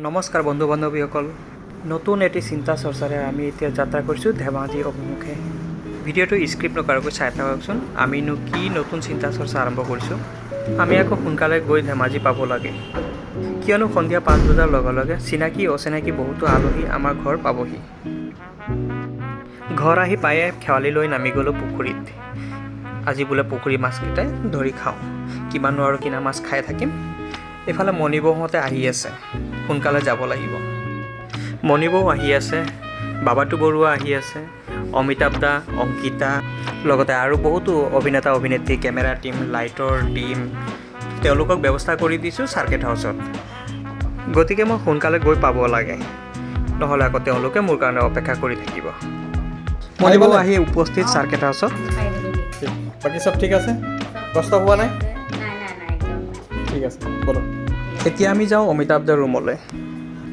নমস্কাৰ বন্ধু বান্ধৱীসকল, নতুন এটি চিন্তা চৰ্চাৰে আমি এতিয়া যাত্ৰা কৰিছোঁ ধেমাজি অভিমুখে। ভিডিঅ'টো স্ক্ৰিপ্ট নকৰাকৈ চাই থাককচোন। আমিনো কি নতুন চিন্তা চৰ্চা আৰম্ভ কৰিছোঁ। আমি আকৌ সোনকালে গৈ ধেমাজি পাব লাগে, কিয়নো সন্ধিয়া 5 বজাৰ লগে লগে চিনাকি অচিনাকি বহুতো আলহী আমাৰ ঘৰ পাবহি। ঘৰ আহি পায়ে খেৱালি লৈ নামি গ'লোঁ পুখুৰীত। আজি বোলে পুখুৰী মাছকেইটাই ধৰি খাওঁ, কিমাননো আৰু কিনা মাছ খাই থাকিম। এইফালে মণিবৌহঁতে আহি আছে, সোনকালে যাব লাগিব। মণিবৌ আহি আছে, বাবাটো বৰুৱা আহি আছে, অমিতাভ দা, অংকিতা, লগতে আৰু বহুতো অভিনেতা অভিনেত্ৰী, কেমেৰা টীম, লাইটৰ টীম, তেওঁলোকক ব্যৱস্থা কৰি দিছোঁ চাৰ্কেট হাউচত। গতিকে মই সোনকালে গৈ পাব লাগে, নহ'লে আকৌ তেওঁলোকে মোৰ কাৰণে অপেক্ষা কৰি থাকিব। মণিবৌ আহি উপস্থিত চাৰ্কেট হাউচত। বাকী চব ঠিক আছে? কষ্ট হোৱা নাই? ঠিক আছে, বলো। এতিয়া আমি যাওঁ অমিতাভ দাৰ ৰুমলৈ।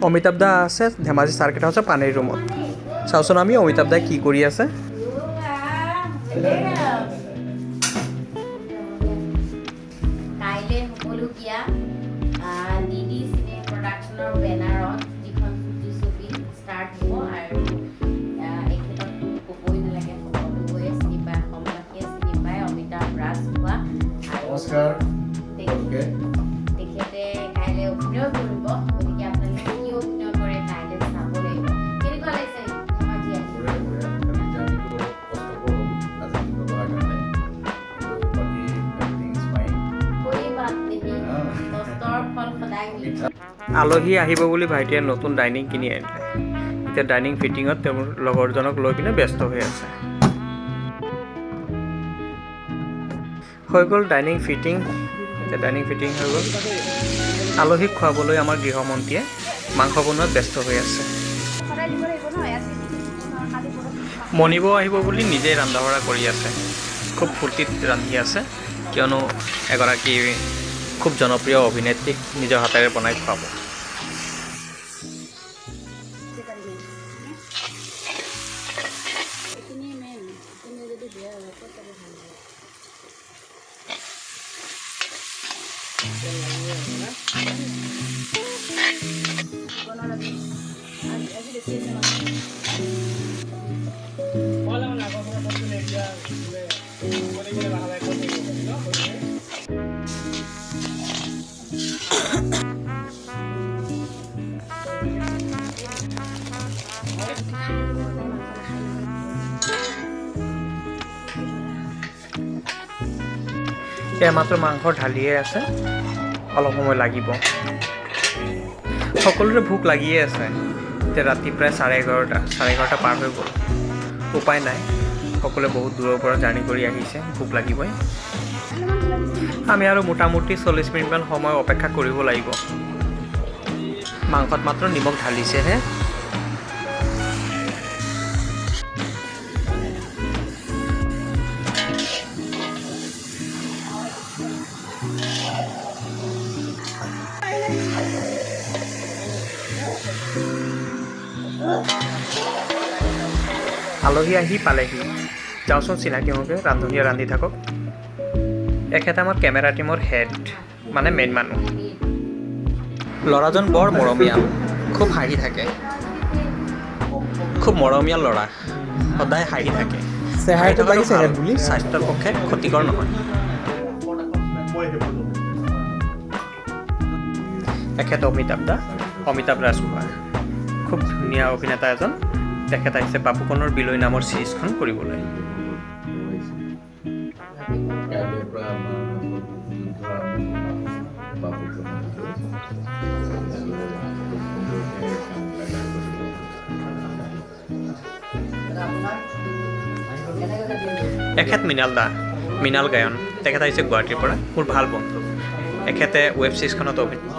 অমিতাভ দা আছে ধেমাজি চাৰ্কেট হাউচৰ পানীৰ ৰুমত। চাওঁচোন আমি অমিতাভ দাই কি কৰি আছে। কাইলৈ সকলোকীয়া ডিডি চিনে প্ৰডাকশ্যনৰ বেনাৰত যিখন ছবি ষ্টাৰ্ট হ'ব আৰু এখেতক ক'বই নালাগে, সকলোৱে চিনি পায়, অসমবাসীয়ে চিনি পায় অমিতাভ ৰাজখোৱা। নমস্কাৰ। তেখেতে কাইলৈ অভিনয় কৰিব, গতিকে আপোনালোকে কি অভিনয় কৰে কাইলৈ চাব লাগিব। কেনেকুৱা লাগিছে ধেমাজি আহি? আলহী আহিব বুলি ভাইটিয়ে নতুন ডাইনিং কিনি আনিলে। এতিয়া ডাইনিং ফিটিঙত তেওঁৰ লগৰজনক লৈ পিনে ব্যস্ত হৈ আছে। হৈ গ'ল ডাইনিং ফিটিং। এতিয়া ডাইনিং ফিটিং হৈ গ'ল। আলহীক খুৱাবলৈ আমাৰ গৃহমন্ত্ৰীয়ে মাংস বনোৱাত ব্যস্ত হৈ আছে। মণিবৌ আহিব বুলি নিজেই ৰন্ধা বঢ়া কৰি আছে। খুব ফূৰ্তিত ৰান্ধি আছে, কিয়নো এগৰাকী খুব জনপ্ৰিয় অভিনেত্ৰীক নিজৰ হাতেৰে বনাই খুৱাব। মাত্ৰ মাংস ঢালিয়ে আছে, অলপ সময় লাগিব। সকলোৰে ভোক লাগিয়ে আছে। এতিয়া ৰাতি প্ৰায় 11:30 পাৰ হৈ গ'ল। উপায় নাই, সকলোৱে বহুত দূৰৰ পৰা জাৰ্ণি কৰি আহিছে, ভোক লাগিবই। আমি আৰু মোটামুটি 40 মিনিটমান সময় অপেক্ষা কৰিব লাগিব। মাংসত মাত্ৰ নিমখ ঢালিছেহে। আলহী আহি পালেহি। যাওঁচোন চিনাকি হওঁগৈ, ৰান্ধনীয়ে ৰান্ধি থাকক। এখেত আমাৰ কেমেৰা টীমৰ হেড, মানে মেইন মানুহ। ল'ৰাজন বৰ মৰমীয়াল, খুব হাঁহি থাকে। খুব মৰমীয়াল ল'ৰা, সদায় হাঁহি থাকে। স্বাস্থ্যৰ পক্ষে ক্ষতিকৰ নহয়। এখেত অমিতাভ ৰাজখোৱা, খুব ধুনীয়া অভিনেতা এজন। তেখেত আহিছে বাপুকণৰ বিলৈ নামৰ চিৰিজখন কৰিবলৈ। এখেত মৃণাল গায়ন, তেখেত আহিছে গুৱাহাটীৰ পৰা, মোৰ ভাল বন্ধু। এখেতে ৱেব ছিৰিজখনত অভিনয়।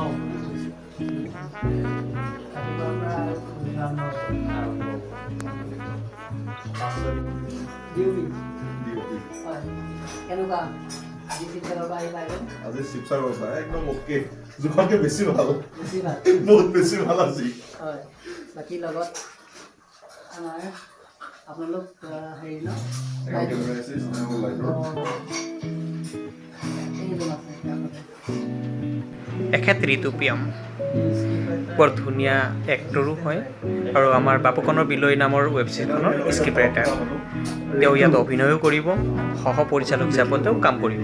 আজি শিৱসাগৰ পৰা একদম অ'কে, জোখতকৈ বেছি ভাল, বহুত বেছি ভাল আজি। হয়, বাকী লগত আমাৰ আপোনালোক হেৰি ন এইজন আছে এখেত ঋতুপ্ৰিয়ম বৰ ধুনীয়া এক্টৰো হয় আৰু আমাৰ বাপুকণৰ বিলৈ নামৰ ৱেব ছিৰিজখনৰ স্ক্ৰিপ্ট ৰাইটাৰ। তেওঁ ইয়াত অভিনয়ো কৰিব, সহ পৰিচালক হিচাপতেও কাম কৰিব।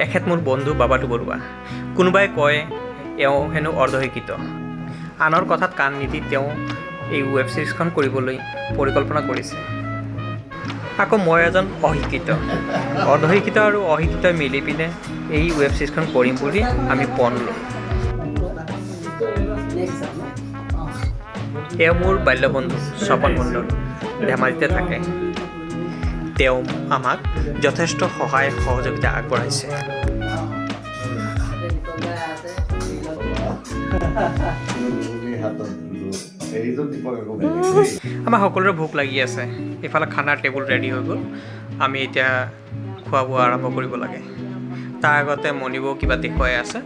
এখেত মোৰ বন্ধু বাবাটো বৰুৱা। কোনোবাই কয় এওঁ হেনো অৰ্ধশিক্ষিত। আনৰ কথাত কাণ নিদি তেওঁ এই ৱেব ছিৰিজখন কৰিবলৈ পৰিকল্পনা কৰিছে। আকৌ মই এজন অশিক্ষিত। অৰ্ধশিক্ষিত আৰু অশিক্ষিতই মিলি পিনে এই ৱেব ছিৰিজখন কৰিম বুলি আমি পণ ল'লোঁ। এওঁ মোৰ বাল্যবন্ধু স্বপন মণ্ডল, ধেমাজিতে থাকে। তেওঁ আমাক যথেষ্ট সহায় সহযোগিতা আগবঢ়াইছে। আমাৰ সকলোৰে ভোক লাগি আছে। ইফালে খানাৰ টেবুল ৰেডি হৈ গ'ল। আমি এতিয়া খোৱা বোৱা আৰম্ভ কৰিব লাগে। তাৰ আগতে মণিবৌ কিবা দেখুৱাই আছে।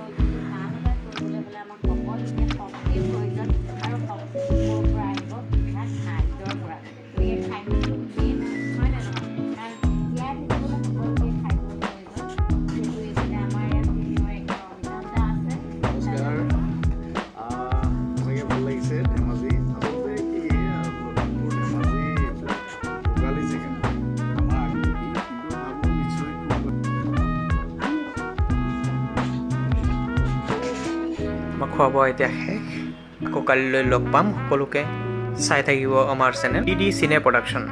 আমাৰ খোৱা বোৱা এতিয়া শেষ। আকৌ কালিলৈ লগ পাম সকলোকে। চাই থাকিব আমাৰ চেনেল DD চিনে প্ৰডাকশ্যন।